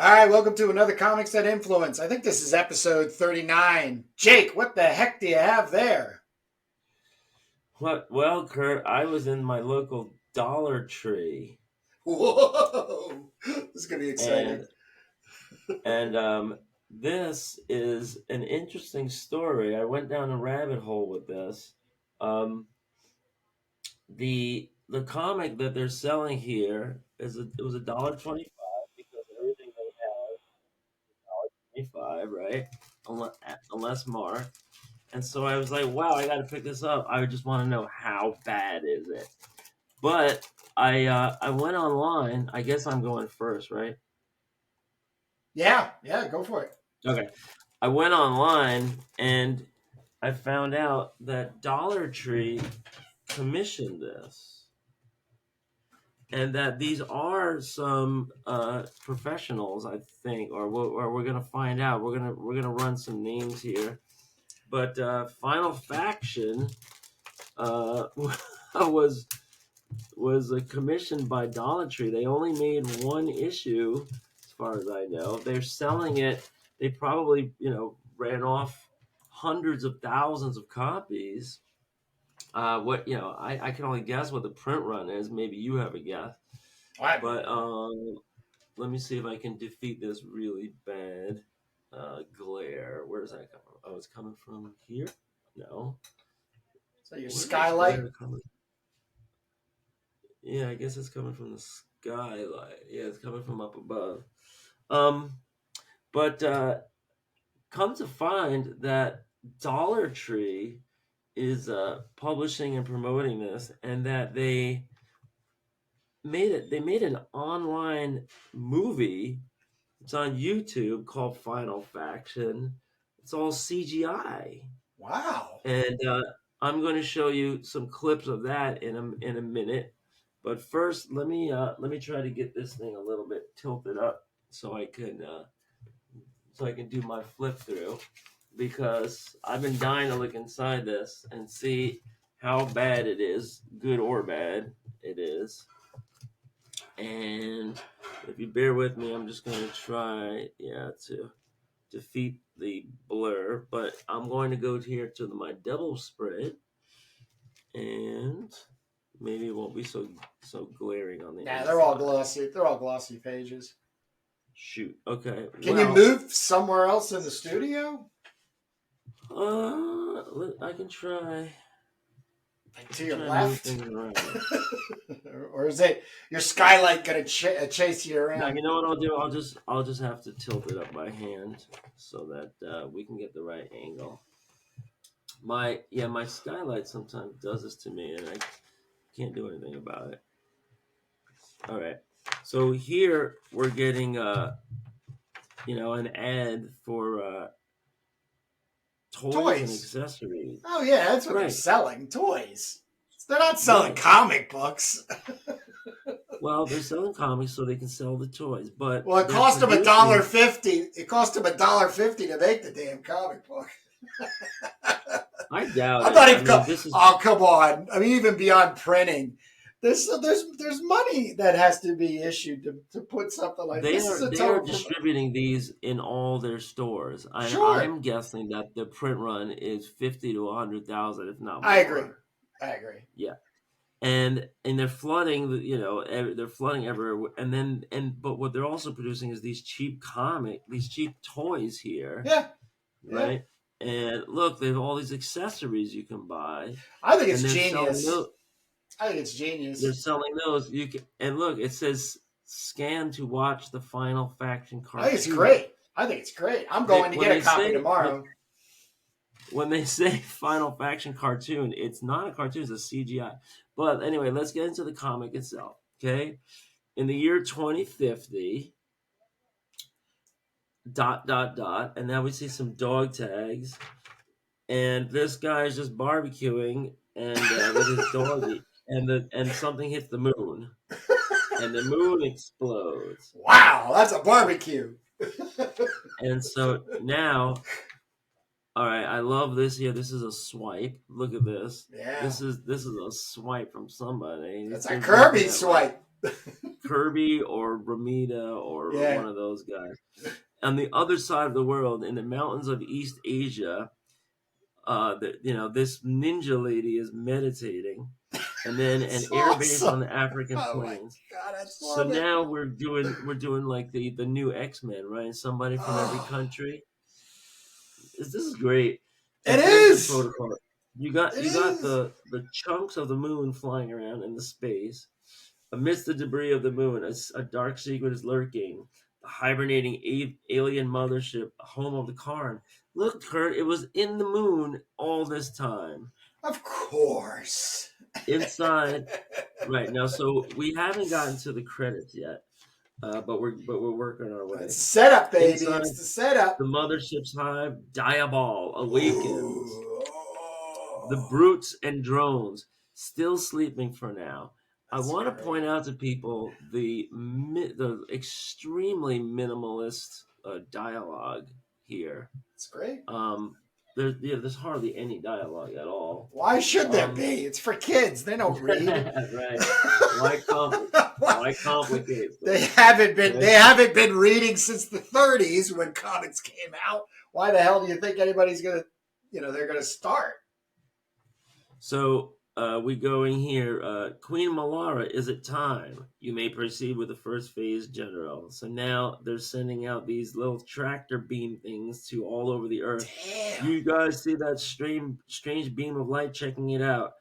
All right, welcome to another Comics That Influence. I think this is episode 39. Jake, what the heck do you have there? What? Well, Kurt, I was in my local Dollar Tree, Whoa! This is going to be exciting. and this is an interesting story. I went down a rabbit hole with this. Um, the comic that they're selling here it was $1.25 because everything they have is $1.25, right? Unless marked. And so I was like, wow, I got to pick this up. I just want to know how bad is it. But I went online. I guess I'm going first, right? Yeah, go for it. Okay. I went online and I found out that Dollar Tree commissioned this, and that these are some professionals, I think, or we're gonna find out. We're gonna run some names here, but Final Faction was commissioned by Dollar Tree. They only made one issue, as far as I know. They're selling it. They probably, ran off hundreds of thousands of copies. I can only guess what the print run is. Maybe you have a guess. But let me see if I can defeat this really bad glare. Where does that come from? Oh, it's coming from here? No. So your skylight? Yeah, I guess it's coming from the skylight. Yeah, it's coming from up above. But come to find that Dollar Tree is publishing and promoting this, and that they made an online movie. It's on YouTube called Final Faction. It's all CGI. Wow. And I'm going to show you some clips of that in a minute. But first, let me try to get this thing a little bit tilted up so I can do my flip through, because I've been dying to look inside this and see how bad it is, good or bad it is. And if you bear with me, I'm just going to try to defeat the blur, but I'm going to go here to my double spread, and maybe it won't be so glaring on the inside. They're all glossy. They're all glossy pages. Shoot. Okay. Can you move somewhere else in the studio? I can try. To your left? Or is it your skylight going to chase you around? No, you know what I'll do? I'll just have to tilt it up by hand so that we can get the right angle. My skylight sometimes does this to me, and I can't do anything about it. All right. So here we're getting an ad for toys and accessories. Oh yeah, that's what they're selling. Toys. They're not selling comic books. Well, they're selling comics so they can sell the toys, but it cost them $1.50. It cost them $1.50 to make the damn comic book. I doubt it. Oh, come on! I mean, even beyond printing, there's money that has to be issued to put something like this. They are distributing these in all their stores. I'm guessing that the print run is 50 to 100,000, if not more. I agree. Yeah, and they're flooding. They're flooding everywhere. But what they're also producing is these cheap toys here. Yeah. Right. Yeah. And look, they have all these accessories you can buy. I think it's genius. I think it's genius. They're selling those. And look, it says scan to watch the Final Faction cartoon. I think it's great. I'm going to get a copy tomorrow. When they say Final Faction cartoon, it's not a cartoon, it's a CGI. But anyway, let's get into the comic itself. Okay. In the year 2050, ... and now we see some dog tags, and this guy's just barbecuing and with his doggy. And something hits the moon, and the moon explodes. Wow, that's a barbecue. And so now, all right, I love this here. This is a swipe. Look at this. Yeah. This is a swipe from somebody. That's a Kirby swipe. Kirby or Ramita or Yeah. one of those guys. On the other side of the world, in the mountains of East Asia, this ninja lady is meditating, and then an It's air base on awesome. the African Oh my plains. God, I So love it. now we're doing like the new X-Men, right? Somebody from every Oh, country. This is great. it And here's the is. protocol. You got It you got is. the chunks of the moon flying around in the space. Amidst the debris of the moon, a dark secret is lurking. The hibernating alien mothership, home of the Karn. Look, Kurt, it was in the moon all this time. Of course. Inside, right now. So we haven't gotten to the credits yet, but we're working our It's way. a setup, baby. Inside It's the setup. the mothership's hive, Diabol awakens. Ooh. The brutes and drones still sleeping for now. I That's want to point great. out to people the extremely minimalist dialogue here. It's great. There's hardly any dialogue at all. Why should there Um, be? It's for kids. They don't read. right? Why complicate? Why complicate They things? haven't been Okay? they haven't been reading since the 30s when comics came out. Why the hell do you think anybody's gonna they're gonna start? So we go in here. Queen Malara, is it time? You may proceed with the first phase, General. So now they're sending out these little tractor beam things to all over the earth. Damn. You guys see that strange beam of light? Checking it out,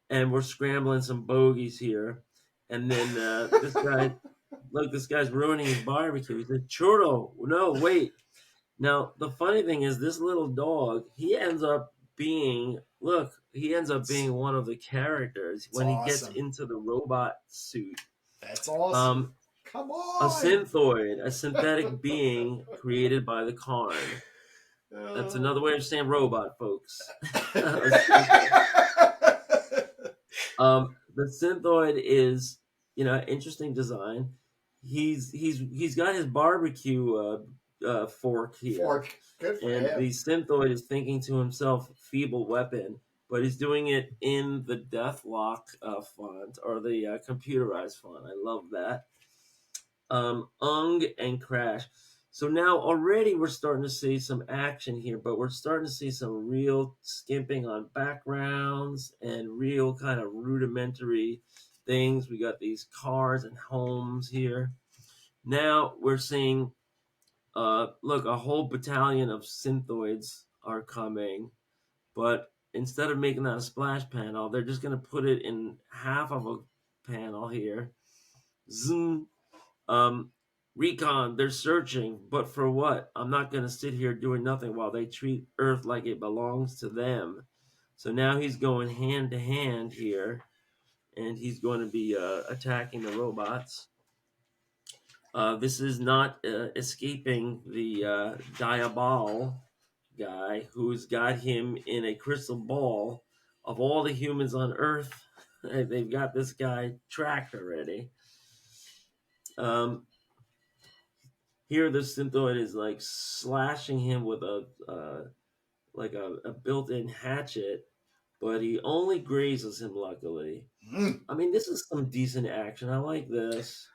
and we're scrambling some bogeys here. And then this guy's ruining his barbecue. He said, "Churro, no, wait." Now, the funny thing is, this little dog, he ends up being one of the characters It's when he gets awesome. into the robot suit. That's awesome. Um, Come a on. synthoid, a synthetic being created by the Karn. That's another way of saying robot, folks. A synthoid. The synthoid is, interesting design. He's got his barbecue fork here. Fork. Good for And him. the synthoid is thinking to himself, feeble weapon, but he's doing it in the Deathlock font or the computerized font. I love that. Ung and Crash. So now already we're starting to see some action here, but we're starting to see some real skimping on backgrounds and real kind of rudimentary things. We got these cars and homes here. Now we're seeing look, a whole battalion of synthoids are coming, but instead of making that a splash panel, they're just going to put it in half of a panel here. Zoom. Um, Recon, they're searching, but for what? I'm not going to sit here doing nothing while they treat Earth like it belongs to them. So now he's going hand to hand here, and he's going to be attacking the robots. This is not escaping the Diabol guy who's got him in a crystal ball of all the humans on Earth. They've got this guy tracked already. Here, the synthoid is like slashing him with a built-in hatchet, but he only grazes him. Luckily, I mean, this is some decent action. I like this.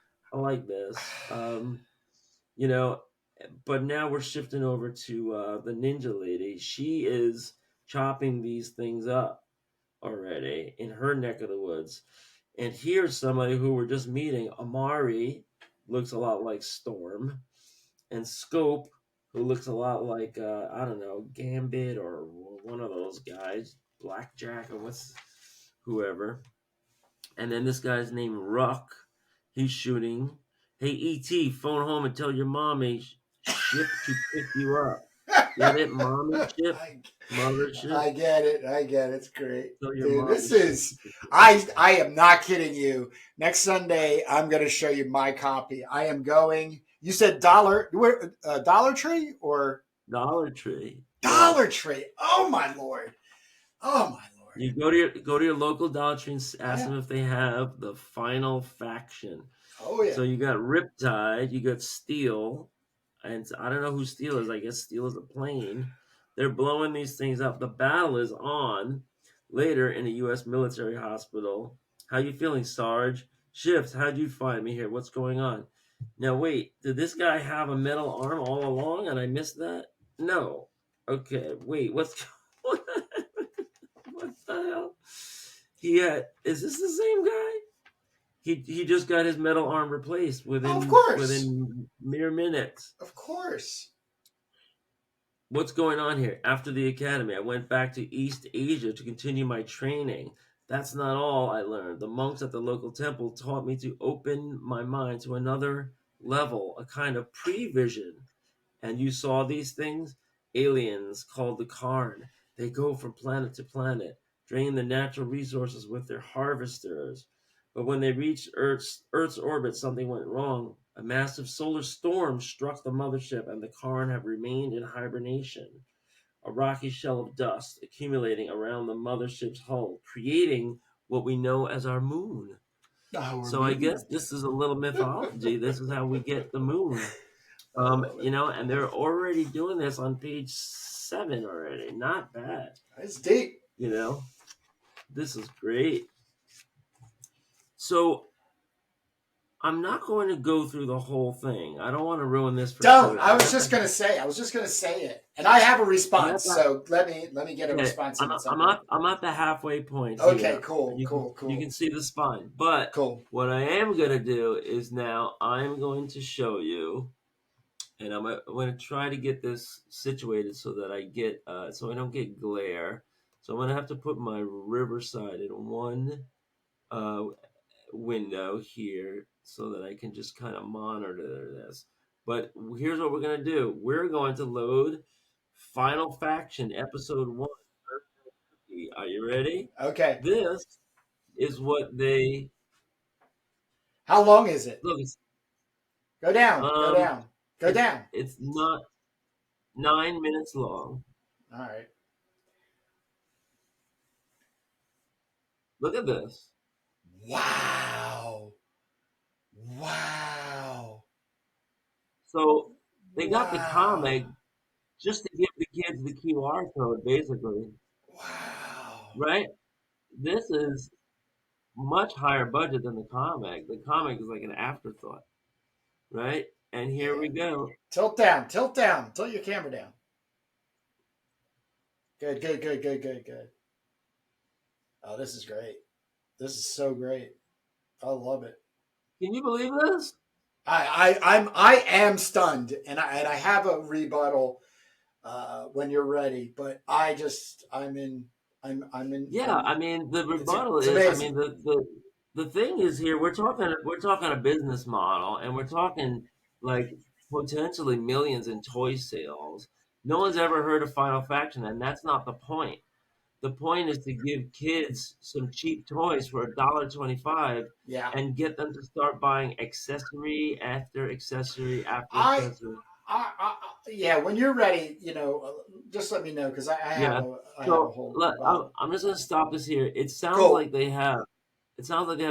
You know, but now we're shifting over to the ninja lady. She is chopping these things up already in her neck of the woods. And here's somebody who we're just meeting. Amari looks a lot like Storm, and Scope, who looks a lot like I don't know, Gambit or one of those guys, Blackjack or whoever. And then this guy's named Ruck. He's shooting. Hey, E.T., phone home and tell your mommy ship to pick you up. Get it, mommy ship? Mothership? I get it. It's great. Tell your Dude, mommy this ship is to pick you up. I am not kidding you. Next Sunday I'm going to show you my copy. I am going. You said Dollar Tree or Dollar Tree. Dollar Yes. Tree. Oh my lord. Oh my lord. You go to your local Dollar Tree and ask them if they have the final faction. Oh yeah. So you got Riptide, you got Steel, and I don't know who Steel is. I guess Steel is a plane. They're blowing these things up. The battle is on later in a U.S. military hospital. How you feeling, Sarge? Shifts, how'd you find me here? What's going on? Now, wait, did this guy have a metal arm all along and I missed that? No. Okay, wait, what's what the hell? Is this the same guy? He just got his metal arm replaced Oh, of course. within mere minutes. Of course. What's going on here? After the academy, I went back to East Asia to continue my training. That's not all I learned. The monks at the local temple taught me to open my mind to another level, a kind of prevision. And you saw these things? Aliens called the Karn. They go from planet to planet, drain the natural resources with their harvesters. But when they reached Earth's orbit, something went wrong. A massive solar storm struck the mothership, and the Karn have remained in hibernation. A rocky shell of dust accumulating around the mothership's hull, creating what we know as our moon. Oh, So I guess this is a little mythology. This is how we get the moon. And they're already doing this on page 7 already. Not bad. It's deep. This is great. So I'm not going to go through the whole thing. I don't want to ruin this for Don't. Kurt. I was just gonna say it, and I have a response. So let me get a response. I'm at the halfway point. Okay, here. cool. You can see the spine, but cool. What I am going to do is now I'm going to show you, and I'm going to try to get this situated so that I get so I don't get glare. So I'm going to have to put my Riverside in one window here so that I can just kind of monitor this. But here's what we're going to do. We're going to load Final Faction Episode 1. Are you ready? Okay. This is what they... How long is it? Look, go down. Go down. It's not 9 minutes long. All right. Look at this. Wow. So they got the comic just to give the kids the QR code, basically. Wow. Right? This is much higher budget than the comic. The comic is like an afterthought. Right? And here we go. Tilt down. Tilt your camera down. Good. Oh, this is great. This is so great. I love it. Can you believe this? I am stunned, and I have a rebuttal when you're ready. But I'm in. Yeah, I mean the rebuttal it's is. amazing. I mean the thing is here. We're talking a business model, and we're talking like potentially millions in toy sales. No one's ever heard of Final Faction, and that's not the point. The point is to give kids some cheap toys for $1.25 and get them to start buying accessory after accessory after accessory. Yeah, when you're ready, just let me know because I have a whole. I'm just gonna stop this here. It sounds like they have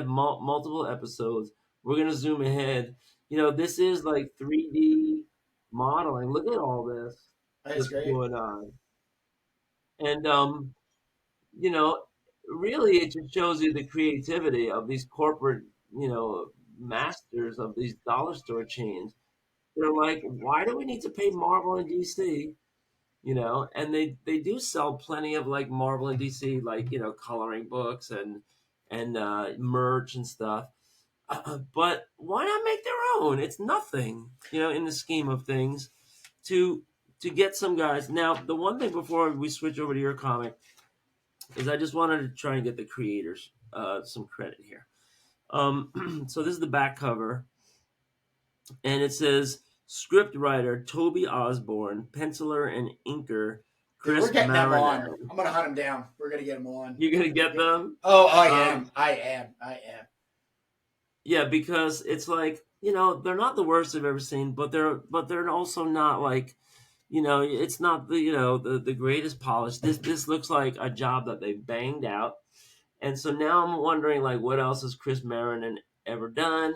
multiple episodes. We're gonna zoom ahead. This is like 3D modeling. Look at all this that's going on, and really it just shows you the creativity of these corporate, masters of these dollar store chains. They're like, why do we need to pay Marvel and DC? And they do sell plenty of like Marvel and DC, like, coloring books and merch and stuff. But why not make their own? It's nothing, in the scheme of things to get some guys. Now, the one thing before we switch over to your comic is I just wanted to try and get the creators some credit here. So this is the back cover, and it says script writer Toby Osborne, penciler and inker Chris We're getting them on. Marinette. I'm gonna hunt them down. We're gonna get them on. You're gonna get them? Oh, I am. Yeah, because it's like, they're not the worst I've ever seen, but they're also not like, it's not the greatest polish. This looks like a job that they banged out. And so now I'm wondering, like, what else has Chris Marinette ever done?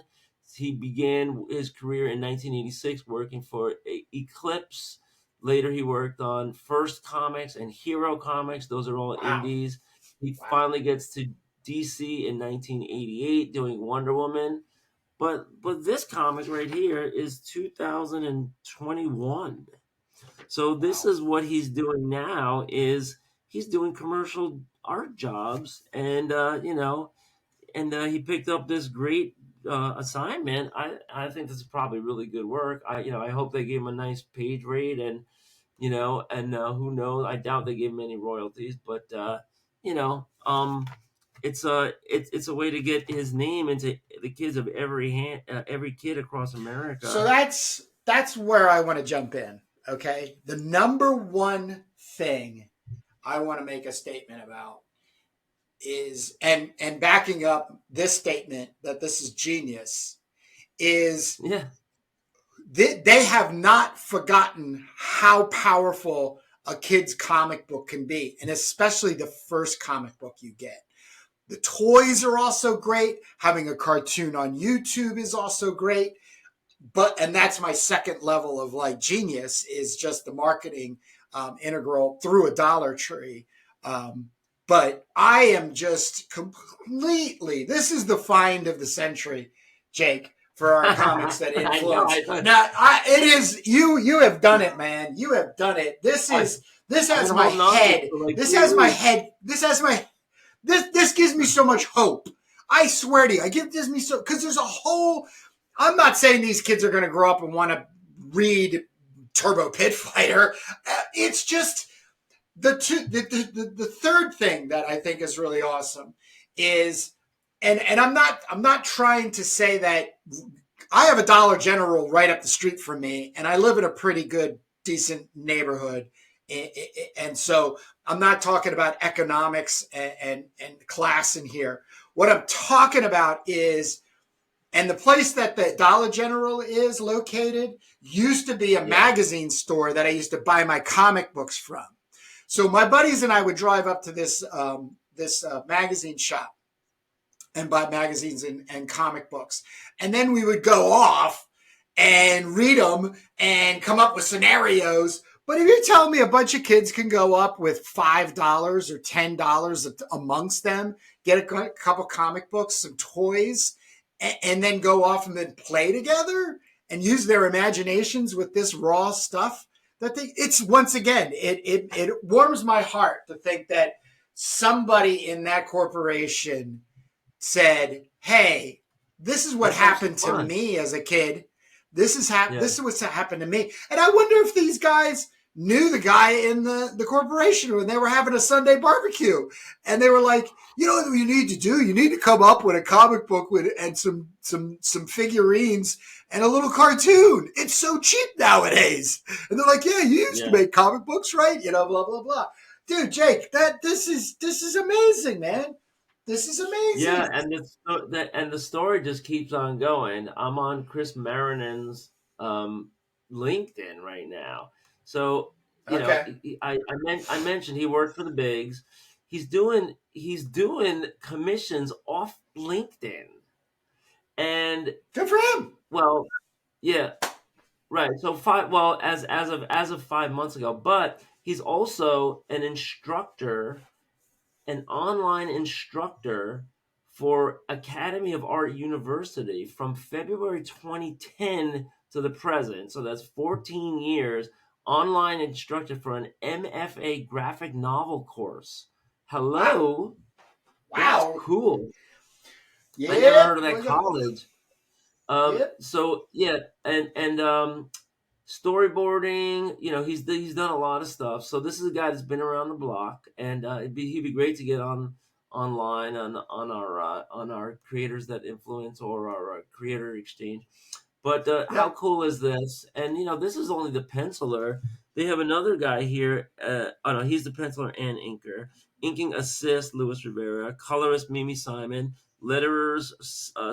He began his career in 1986 working for Eclipse. Later, he worked on First Comics and Hero Comics. Those are all indies. He finally gets to DC in 1988 doing Wonder Woman. But this comic right here is 2021. So this Wow. is what he's doing now is he's doing commercial art jobs, and he picked up this great assignment. I think this is probably really good work. I hope they gave him a nice page rate, and who knows? I doubt they gave him any royalties, but you know, um, it's a way to get his name into the kids of every kid across So America. that's where I want to jump in. Okay, the number one thing I want to make a statement about is, and backing up this statement that this is genius, is Yeah, they have not forgotten how powerful a kid's comic book can be, and especially the first comic book you get. The toys are also great. Having a cartoon on YouTube is also great. And that's my second level of like genius, is just the marketing integral through a Dollar Tree. But I am just completely, this is the find of the century, Jake, for our comics that I know. influence. Now, it is you. You have done it, man. You have done it. This I, is this I've has been my holding on to it head. for like This three has my weeks. head. This gives me so much hope. I swear to you, gives me so, because there's a whole. I'm not saying these kids are going to grow up and want to read Turbo Pit Fighter. It's just the third thing that I think is really awesome is, and I'm not trying to say that I have a Dollar General right up the street from me, and I live in a pretty good, decent neighborhood, and so I'm not talking about economics and class in here. What I'm talking about is, and the place that the Dollar General is located used to be a Yeah, magazine store that I used to buy my comic books from. So my buddies and I would drive up to this magazine shop and buy magazines and comic books, and then we would go off and read them and come up with scenarios. But if you're telling me a bunch of kids can go up with $5 or $10 amongst them, get a couple comic books, some toys, and then go off and then play together and use their imaginations with this raw stuff, it's once again, it warms my heart to think that somebody in that corporation said, "Hey, this is what let's have some happened to fun. me as a kid. Yeah, This is what's happened to me." And I wonder if these guys knew the guy in the corporation when they were having a Sunday barbecue, and they were like, "You know what you need to do? You need to come up with a comic book with and some figurines and a little cartoon. It's so cheap nowadays." And they're like, "Yeah, you used to yeah. make comic books, right? You know, blah blah blah." Dude, Jake, this is amazing, man. This is Yeah, amazing. and the story just keeps on going. I'm on Chris Marinen's um, LinkedIn right now. So Okay. I mentioned he worked for the bigs. He's doing commissions off LinkedIn, and Good for him. well, yeah, right. So as of 5 months ago, but he's also an online instructor for Academy of Art University from February 2010 to the present. So that's 14 years. Online instructor for an MFA graphic novel course. Wow. Hello, that's Wow. cool. I never heard Yep. of that Look at college. yep. So yeah, and storyboarding. He's done a lot of stuff. So this is a guy that's been around the block, and he'd be great to get online on our creators that influence, or our creator exchange. But how Yep. cool is this? And this is only the penciler. They have another guy here. Oh no, he's the penciler and inker. Inking assist Luis Rivera, colorist Mimi Simon, letterers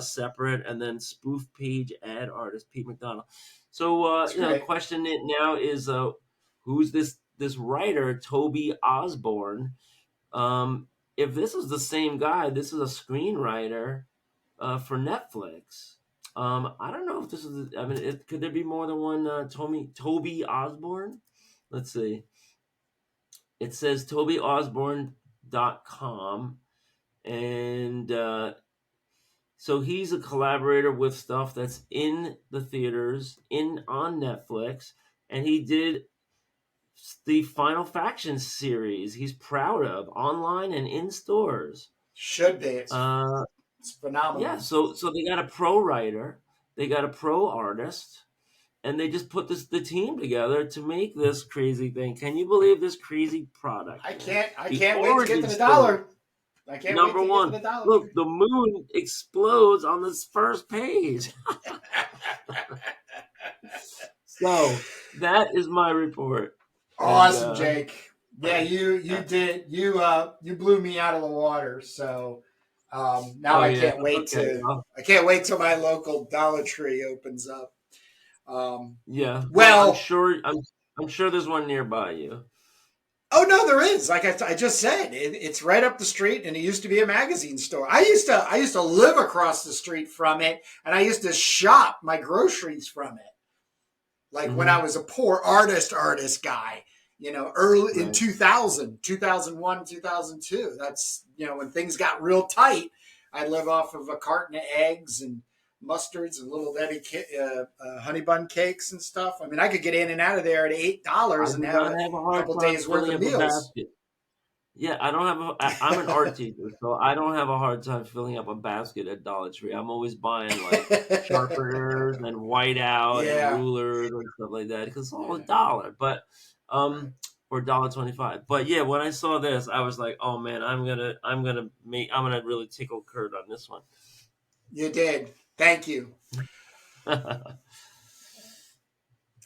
separate, and then spoof page ad artist Pete McDonald. So That's the great. question now is, who's this writer Toby Osborne? If this is the same guy, this is a screenwriter for Netflix. I don't know if this is. I mean, could there be more than one Toby Osborne? Let's see. It says TobyOsborne.com. and so he's a collaborator with stuff that's in the theaters, in on Netflix, and he did the Final Faction series. He's proud of online and in stores. Should be. Uh, It's yeah, phenomenal. so they got a pro writer, they got a pro artist, and they just put the team together to make this crazy thing. Can you believe this crazy product, I man? can't. I The can't wait to get to origin the story. dollar. I can't wait Number to get to one, the Dollar Tree. look, the moon explodes on this first page. So that is my report. And Awesome, Jake. Yeah, you blew me out of the water. So now oh I yeah, can't wait okay, to well, I can't wait till my local Dollar Tree opens up. Um, yeah. Well, well, I'm sure there's one nearby you. oh no, there is. Like I just said, it's right up the street, and it used to be a magazine store. I used to live across the street from it, and I used to shop my groceries from it. Like when I Hmm. was a poor artist guy, early in Right. 2000, 2001, 2002. That's, when things got real tight. I'd live off of a carton of eggs and mustards and little Debbie honey bun cakes and stuff. I mean, I could get in and out of there at I $8 and do have not a have a hard couple time days worth filling of up a meals. basket. Yeah, I don't have I'm an art teacher, so I don't have a hard time filling up a basket at Dollar Tree. I'm always buying like sharpeners and whiteout and Yeah. rulers and stuff like that because it's all a Yeah. dollar. But Right. or $1.25. But yeah, when I saw this, I was like, oh man, I'm gonna really tickle Kurt on this one. You did. Thank you.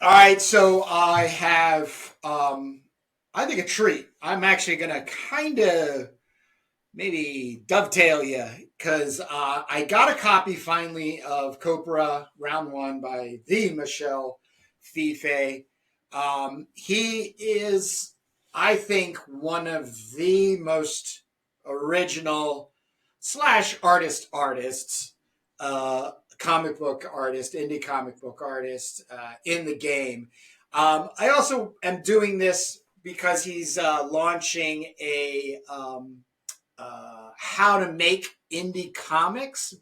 All right, so I have, I think, a treat. I'm actually gonna kind of maybe dovetail you because I got a copy finally of Copra Round One by the Michel Fiffe. He is, I think, one of the most original slash artists, uh, comic book artist, indie comic book artist in the game. I also am doing this because he's launching a how to make indie comics,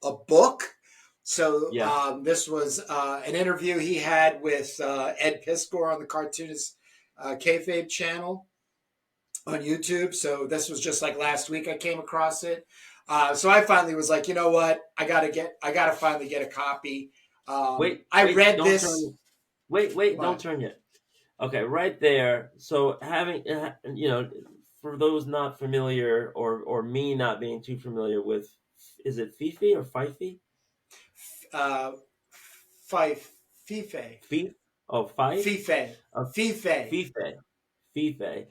a book. So Yeah. this was an interview he had with Ed Piskor on the Cartoonist Kayfabe channel on YouTube. So this was just like last week I came across it. So I finally was like, you know what? I gotta finally get a copy. I read Don't this. turn. Wait, don't What? turn yet. Okay, right there. So for those not familiar or me not being too familiar with, is it Fifi or Fife? Uh, Fife, Fife, Fife? Oh, Fife? Fife, Uh, Fife. Fife. Fife.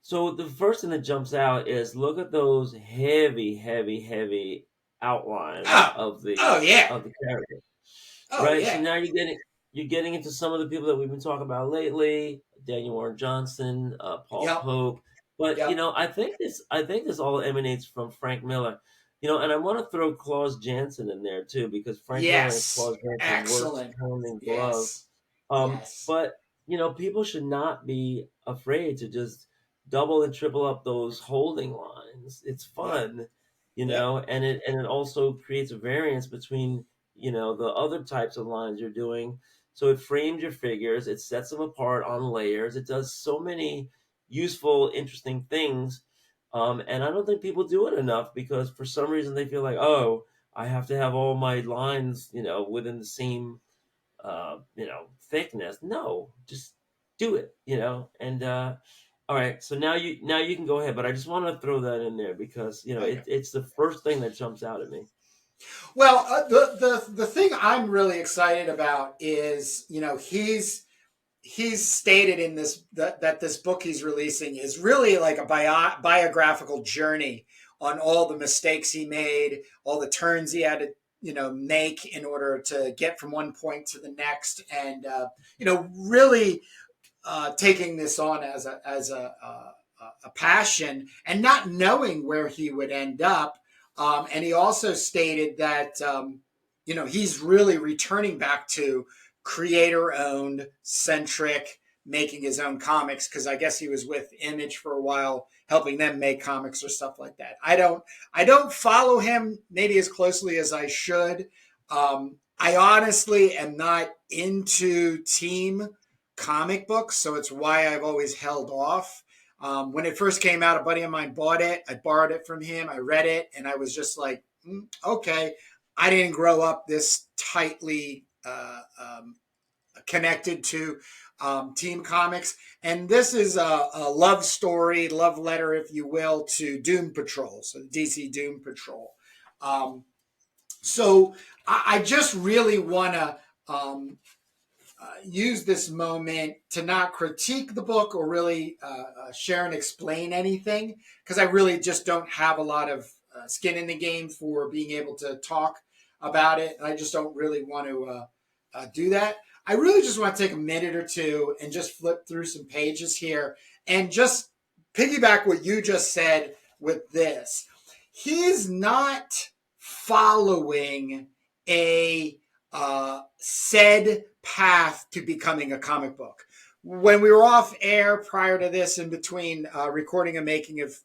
So the first thing that jumps out is look at those heavy outlines Oh, oh yeah, of the character. oh Right. So yeah, now you're getting into some of the people that we've been talking about lately, Daniel Warren Johnson, Paul yep, Pope. But yep. I think this all emanates from Frank Miller. And I want to throw Claus Janson in there too because Frank Miller and Yes, Claus Janson worked excellent. hand in glove. Yes, yes, But people should not be afraid to just double and triple up those holding lines. It's yep, fun, yep, and it also creates a variance between the other types of lines you're doing. So it frames your figures, it sets them apart on layers. It does so many useful, interesting things. And I don't think people do it enough because for some reason they feel like, oh, I have to have all my lines, within the same thickness. No, just do it, And all right, so now you can go ahead, but I just want to throw that in there because okay. it's the first thing that jumps out at me. Well, the thing I'm really excited about is, he's stated in this that this book he's releasing is really like a biographical journey on all the mistakes he made, all the turns he had to make in order to get from one point to the next, and really taking this on as a passion and not knowing where he would end up. And he also stated that he's really returning back to creator owned centric, making his own comics because I guess he was with Image for a while, helping them make comics or stuff like that. I don't follow him maybe as closely as I should. I honestly am not into team comic books, so it's why I've always held off. When it first came out, a buddy of mine bought it. I borrowed it from him. I read it, and I was just like, okay. I didn't grow up this tightly connected to team comics. And this is a love story, love letter, if you will, to Doom Patrol, so DC Doom Patrol. So I just really want to use this moment to not critique the book or really share and explain anything, because I really just don't have a lot of skin in the game for being able to talk about it. And I just don't really want to do that. I really just want to take a minute or two and just flip through some pages here and just piggyback what you just said with this. He's not following a said path to becoming a comic book. When we were off air prior to this, in between recording and making of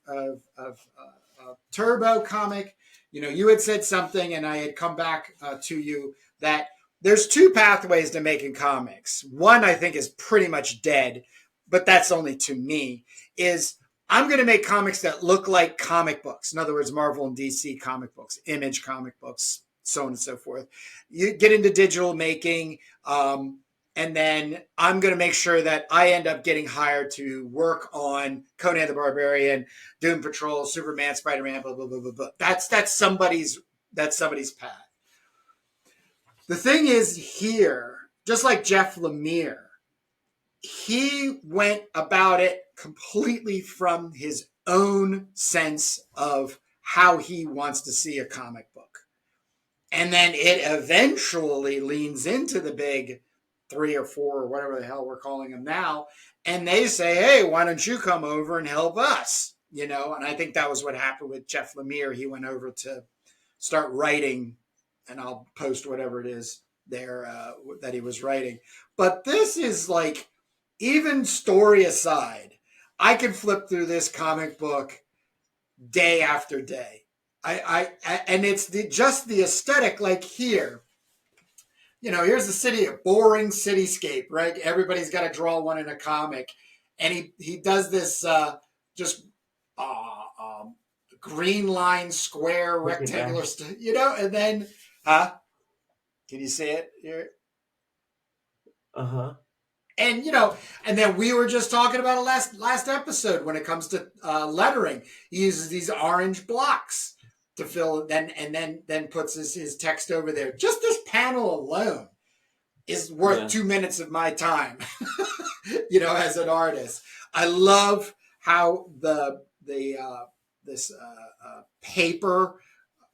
Turbo comic, you had said something, and I had come back to you that there's two pathways to making comics. One, I think, is pretty much dead, but that's only to me, is I'm going to make comics that look like comic books. In other words, Marvel and DC comic books, Image comic books, so on and so forth. You get into digital making, and then I'm going to make sure that I end up getting hired to work on Conan the Barbarian, Doom Patrol, Superman, Spider-Man, blah, blah, blah, blah, blah. That's somebody's path. The thing is here, just like Jeff Lemire, he went about it completely from his own sense of how he wants to see a comic book. And then it eventually leans into the big 3 or 4 or whatever the hell we're calling them now. And they say, hey, why don't you come over and help us? And I think that was what happened with Jeff Lemire. He went over to start writing, and I'll post whatever it is there that he was writing. But this is like, even story aside, I can flip through this comic book day after day. And it's just the aesthetic. Like here, here's the city, a boring cityscape, right? Everybody's got to draw one in a comic, and he does this green line, square, rectangular, and then, can you see it here? And and then we were just talking about it last episode when it comes to lettering. He uses these orange blocks to fill, then puts his text over there. Just this panel alone is worth 2 minutes of my time. As an artist, I love how this paper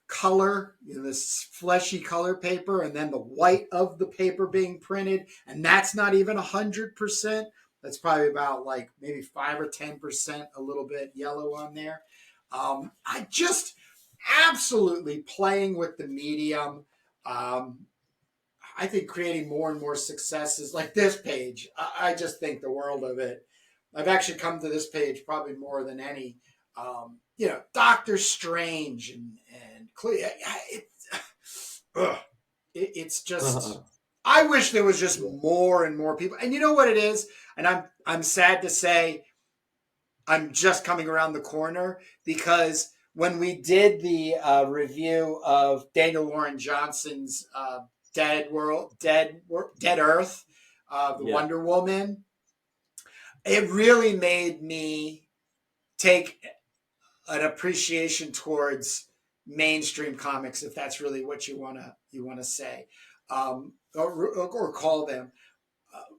color, this fleshy color paper, and then the white of the paper being printed, and that's not even 100%. That's probably about like maybe 5 or 10%, a little bit yellow on there. I just absolutely playing with the medium. I think creating more and more successes like this page. I just think the world of it. I've actually come to this page probably more than any. Doctor Strange and it's just. I wish there was just more and more people. And you know what it is? And I'm sad to say, I'm just coming around the corner, because when we did the review of Daniel Warren Johnson's Dead Earth, the Wonder Woman, it really made me take an appreciation towards mainstream comics, if that's really what you want to say, or call them.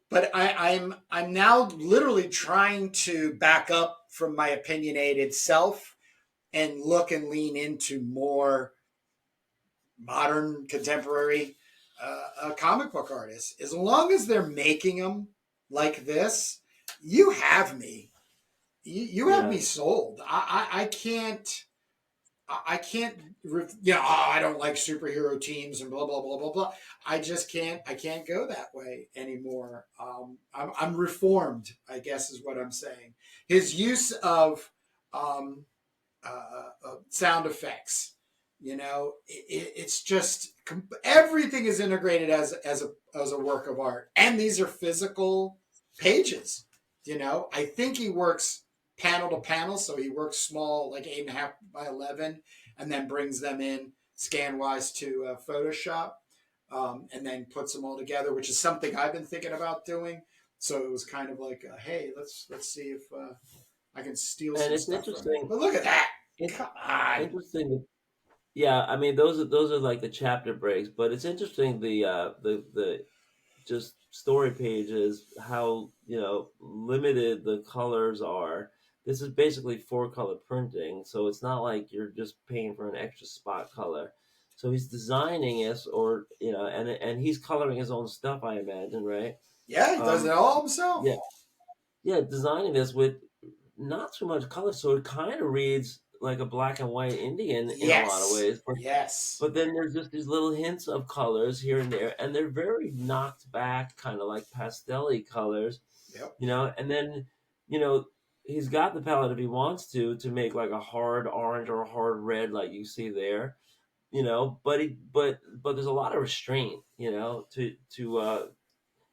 But I'm now literally trying to back up from my opinionated self and look and lean into more modern, contemporary comic book artists. As long as they're making them like this, you have me. You have me sold. I can't. I don't like superhero teams and blah blah blah blah blah. I just can't. I can't go that way anymore. I'm reformed, I guess is what I'm saying. His use of um, sound effects. It's just everything is integrated as a work of art, and these are physical pages. I think he works panel to panel, so he works small, like 8.5 by 11, and then brings them in scan wise to Photoshop, and then puts them all together, which is something I've been thinking about doing. So it was kind of like, hey, let's see if I can steal And some it's stuff from him. interesting. But look at that! It's Come on. interesting. Yeah, I mean those are like the chapter breaks, but it's interesting the just story pages, how limited the colors are. This is basically four color printing, so it's not like you're just paying for an extra spot color. So he's designing it, or and he's coloring his own stuff, I imagine, right? Yeah, he does it um all himself. yeah, yeah, designing this with not too much color, so it kind of reads like a black and white Indian in a lot of Yes. ways. Yes. But then there's just these little hints of colors here and there, and they're very knocked back, kind of like pastel-y colors, Yep. And then, you know, he's got the palette if he wants to make like a hard orange or a hard red, like you see there, but there's a lot of restraint, to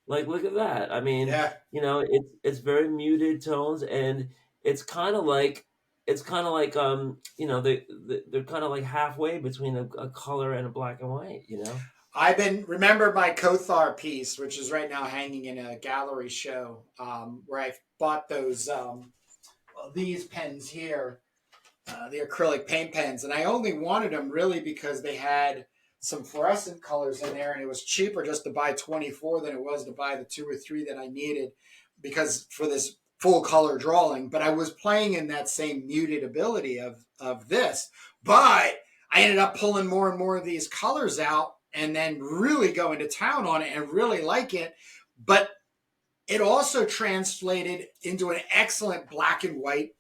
like, look at that. I mean, Yeah. it's very muted tones, and it's kind of like they're kind of like halfway between a color and a black and white. I've been remember my Kothar piece, which is right now hanging in a gallery show, where I bought those these pens here, the acrylic paint pens, and I only wanted them really because they had some fluorescent colors in there, and it was cheaper just to buy 24 than it was to buy the two or three that I needed, because for this full color drawing. But I was playing in that same muted ability of this, but I ended up pulling more and more of these colors out, and then really going to town on it and really like it. But it also translated into an excellent black and white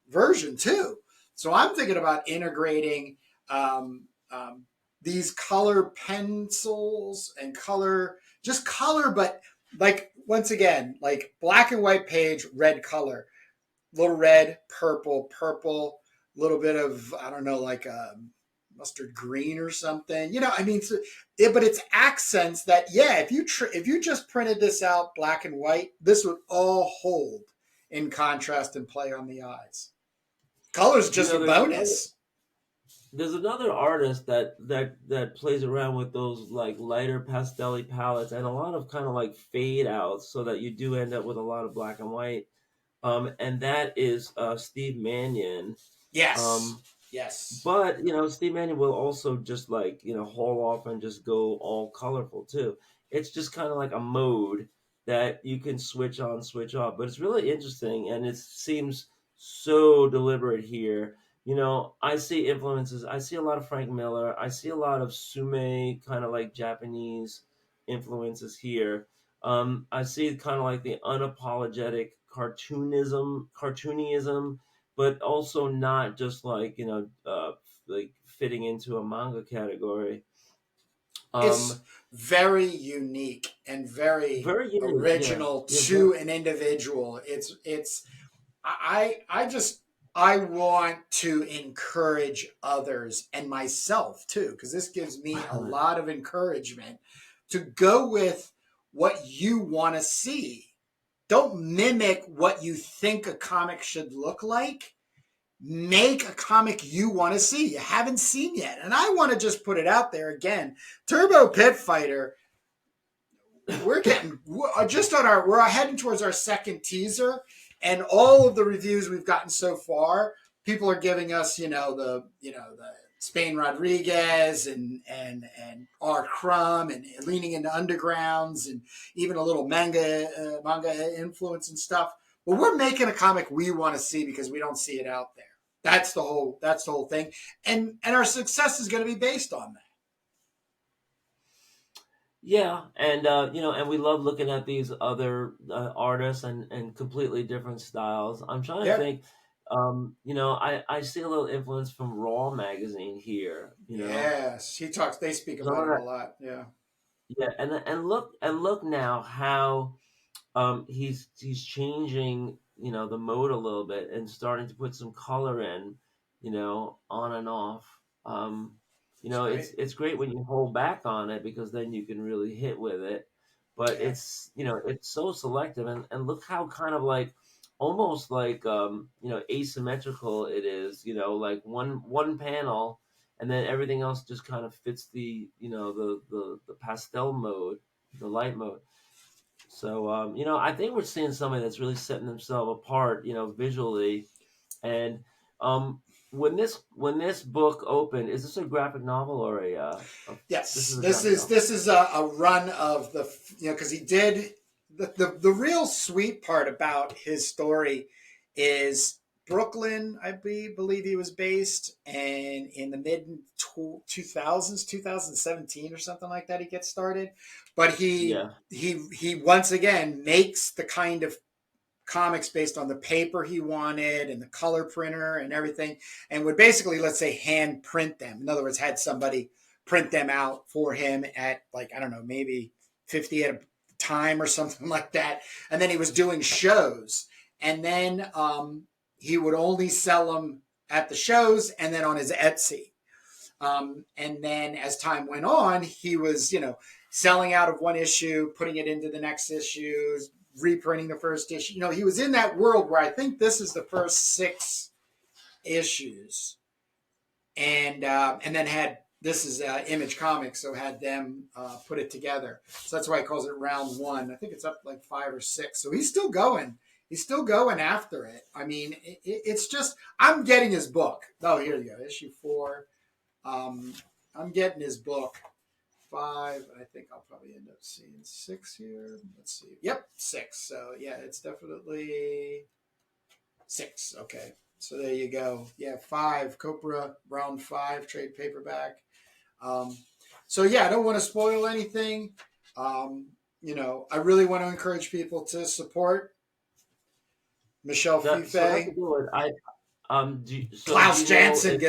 version too. So I'm thinking about integrating um, um, these color pencils and just color, but like once again, like black and white page, red color, little red, purple, purple, little bit of I don't know, like mustard green or something. I mean, but it's accents that if you just printed this out black and white, this would all hold in contrast and play on the eyes. Color's You just know, a bonus. there's another artist that plays around with those like lighter pastel palettes and a lot of kind of like fade outs, so that you do end up with a lot of black and white. And that is Steve Mannion. Yes. Um, Yes. but Steve Mannion will also just like haul off and just go all colorful too. It's just kind of like a mode that you can switch on, switch off. But it's really interesting, and it seems so deliberate here. I see influences. I see a lot of Frank Miller. I see a lot of Sume, kind of like Japanese influences here. I see kind of like the unapologetic cartoonism, but also not just like like fitting into a manga category. It's Um, very unique and very very unique, yeah, original yeah, to an individual. It's I just I want to encourage others and myself too, because this gives me a lot of encouragement to go with what you want to see. Don't mimic what you think a comic should look like. Make a comic you want to see, you haven't seen yet. And I want to just put it out there again. Turbo Pit Fighter, we're just on we're heading towards our second teaser, and all of the reviews we've gotten so far, people are giving us, the Spain Rodriguez and R. Crumb, and leaning into undergrounds, and even a little manga influence and stuff. But we're making a comic we want to see because we don't see it out there. That's the whole thing, and our success is going to be based on that. yeah, and and we love looking at these other artists and completely different styles. I'm trying to Yeah. think. I see a little influence from Raw magazine here. Yes, he talks. They speak Some about of it a that, lot. Yeah. yeah, and look now how he's changing the mode a little bit and starting to put some color in, on and off. It's great. It's great when you hold back on it because then you can really hit with it. But Yeah. it's so selective, and look how kind of like almost like asymmetrical it is. Like one panel, and then everything else just kind of fits the pastel mode, the light mode. So I think we're seeing somebody that's really setting themselves apart, visually. And when this book opened, is this a graphic novel or this Yes, is a this graphic is novel? this is a run of the because he did the real sweet part about his story is Brooklyn, I believe he was based, and in the mid 2000s, 2017 or something like that, he gets started. But Yeah, he once again makes the kind of comics based on the paper he wanted and the color printer and everything, and would basically, let's say, hand print them. In other words, had somebody print them out for him at, like, I don't know, maybe 50 at a time or something like that. And then he was doing shows, and then he would only sell them at the shows and then on his Etsy. And then as time went on, he was, selling out of one issue, putting it into the next issue, reprinting the first issue. He was in that world where I think this is the first 6 issues, and then had this is Image Comics, so had them put it together. So that's why he calls it round one. I think it's up like 5 or 6. So he's still going. He's still going after it. I mean, it's just I'm getting his book. Oh, here you go, issue 4. Um, I'm getting his book 5. I think I'll probably end up seeing 6 here. Let's see. Yep, 6. So yeah, it's definitely 6. Okay. So there you go. Yeah, 5. Copra round 5 trade paperback. Um, so yeah, I don't want to spoil anything. Um, I really want to encourage people to support Michel so that's a Fiffe. good one. Do Klaus you know Janson if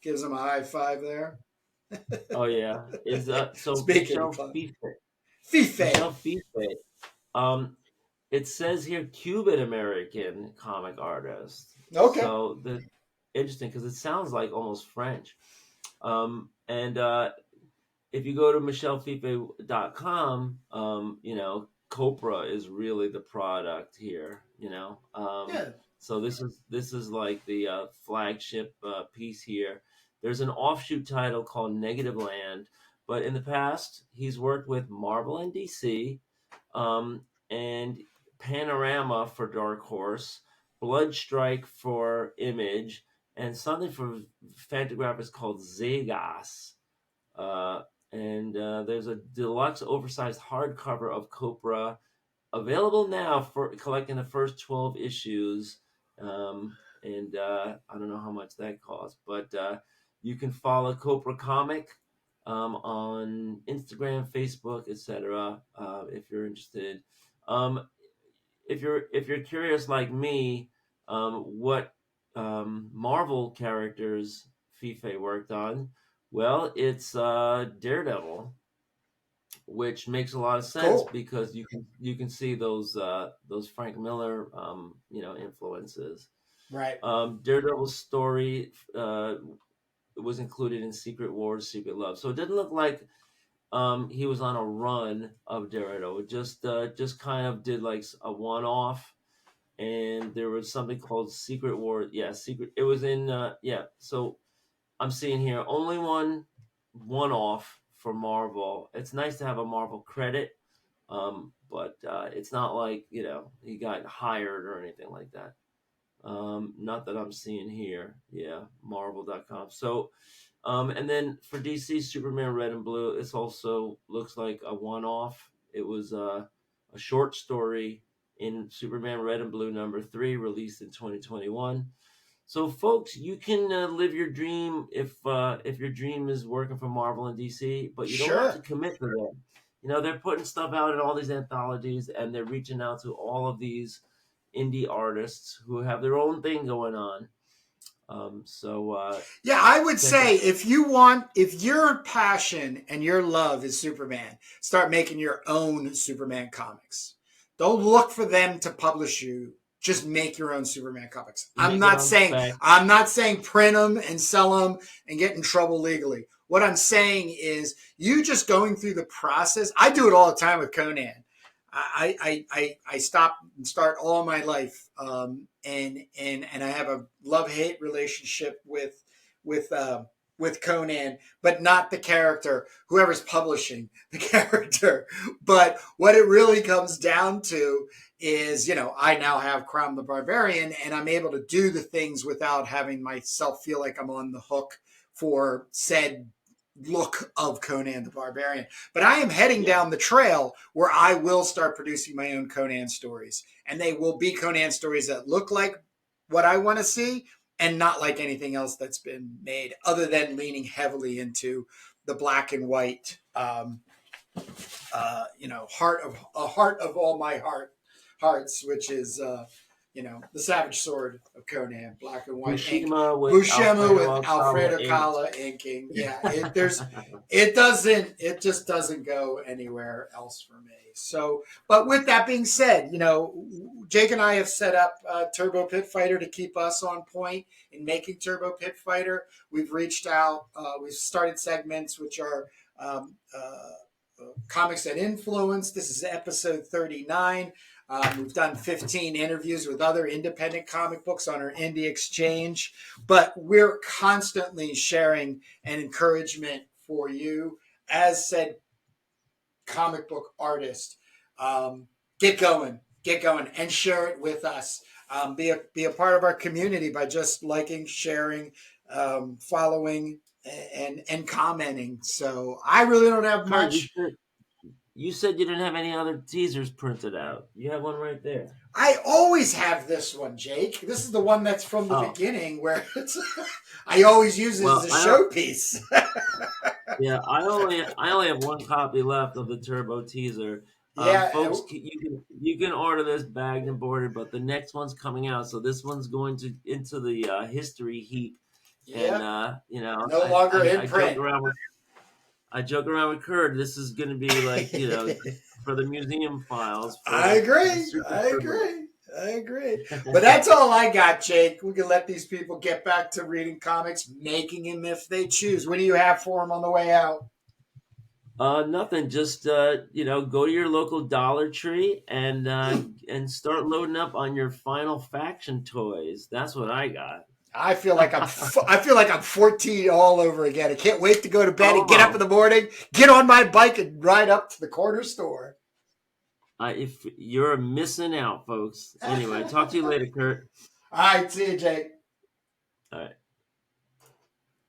gives him a high five there. oh yeah, is so Speaking of Klaus Michel Fiffe. Fiffe, um it says here Cuban American comic artist. Okay. So the interesting because it sounds like almost French. And if you go to michelfiffe.com, Copra is really the product here. Yeah. So this is like the flagship piece here. There's an offshoot title called Negative Land, but in the past he's worked with Marvel and DC, and Panorama for Dark Horse, Bloodstrike for Image, and something for Fantagraphics called Zegas. Uh, and there's a deluxe oversized hardcover of Copra available now for collecting the first 12 issues. And I don't know how much that costs, but you can follow Copra Comic on Instagram, Facebook, etc. If you're interested. Um, if you're curious like me, what Marvel characters Fife worked on, well, it's Daredevil, which makes a lot of sense Cool. because you can see those Frank Miller influences. Right. Daredevil's story was included in Secret Wars, Secret Love, so it didn't look like he was on a run of Daredevil. It just kind of did like a one off, and there was something called Secret War. Yeah, Secret. It was in yeah. So I'm seeing here only one off for Marvel. It's nice to have a Marvel credit, but it's not like he got hired or anything like that. Not that I'm seeing here. Yeah, Marvel.com. So, and then for DC, Superman Red and Blue, it's also looks like a one-off. It was a short story in Superman Red and Blue #3, released in 2021. So, folks, you can live your dream if your dream is working for Marvel and DC, but you don't have to Sure. commit to them. They're putting stuff out in all these anthologies, and they're reaching out to all of these indie artists who have their own thing going on. So Yeah, I would check say out. if your passion and your love is Superman, start making your own Superman comics. Don't look for them to publish you. just make your own Superman comics. You make it on spec. I'm not saying print them and sell them and get in trouble legally. What I'm saying is you just going through the process. I do it all the time with Conan. I stop and start all my life, and I have a love-hate relationship with Conan, but not the character. Whoever's publishing the character, but what it really comes down to is, I now have Crown the Barbarian, and I'm able to do the things without having myself feel like I'm on the hook for said look of Conan the Barbarian. But I am heading down the trail where I will start producing my own Conan stories, and they will be Conan stories that look like what I want to see and not like anything else that's been made, other than leaning heavily into the black and white, heart of all my hearts, which is the Savage Sword of Conan, black and white ink. Buscema with Alfredo Cala inking. Yeah, it just doesn't go anywhere else for me. So, but with that being said, Jake and I have set up Turbo Pit Fighter to keep us on point in making Turbo Pit Fighter. We've reached out. We've started segments which are comics that influence. This is episode 39. We've done 15 interviews with other independent comic books on our indie exchange, but we're constantly sharing an encouragement for you as said comic book artist. Get going and share it with us. Be a part of our community by just liking, sharing, following, and commenting. So I really don't have much. You said you didn't have any other teasers printed out. You have one right there. I always have this one, Jake. This is the one that's from the beginning, where I always use it as a showpiece. Yeah, I only have one copy left of the Turbo teaser. Folks, you can order this bagged and boarded, but the next one's coming out, so this one's going into the history heap. Yeah. And no longer in print. I joke around with Kurt. This is going to be like, for the museum files. I agree. But that's all I got, Jake. We can let these people get back to reading comics, making them if they choose. What do you have for them on the way out? Nothing. Just go to your local Dollar Tree and start loading up on your Final Faction toys. That's what I got. I feel like I'm 14 all over again. I can't wait to go to bed and get up in the morning, get on my bike, and ride up to the corner store. If you're missing out, folks. Anyway, talk to you later, Kurt. All right, see you, Jake. All right.